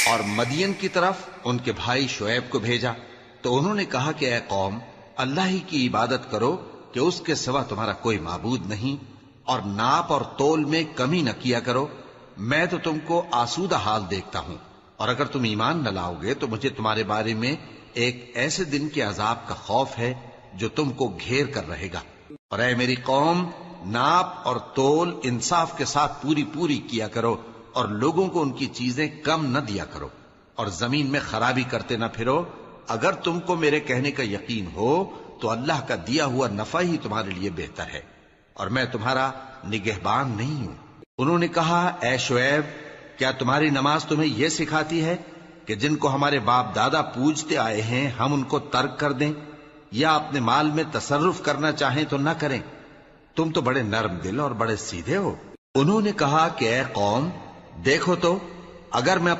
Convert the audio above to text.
और मदियन की तरफ उनके भाई शुएब को भेजा तो उन्होंने कहा कि ऐ कौम, अल्लाह ही की इबादत करो कि उसके सिवा तुम्हारा कोई माबूद नहीं, और नाप और तोल में कमी न किया करो। मैं तो तुमको आसूदा हाल देखता हूं, और अगर तुम ईमान न लाओगे तो मुझे तुम्हारे बारे में एक ऐसे दिन के अजाब का खौफ है जो तुमको घेर कर रहेगा। और ऐ मेरी कौम, नाप और तोल इंसाफ के साथ पूरी पूरी किया करो, और लोगों को उनकी चीजें कम न दिया करो, और जमीन में खराबी करते न फिरो। अगर तुमको मेरे कहने का यकीन हो तो अल्लाह का दिया हुआ नफा ही तुम्हारे लिए बेहतर है, और मैं तुम्हारा निगहबान नहीं हूं। उन्होंने कहा, ऐ शुएब, क्या तुम्हारी नमाज तुम्हें यह सिखाती है कि जिनको हमारे बाप दादा पूजते आए हैं हम उनको तर्क कर दें, या अपने माल में तसर्रुफ करना चाहें तो न करें? तुम तो बड़े नर्म दिल और बड़े सीधे हो। उन्होंने कहा कि ऐ कौम, देखो तो, अगर मैं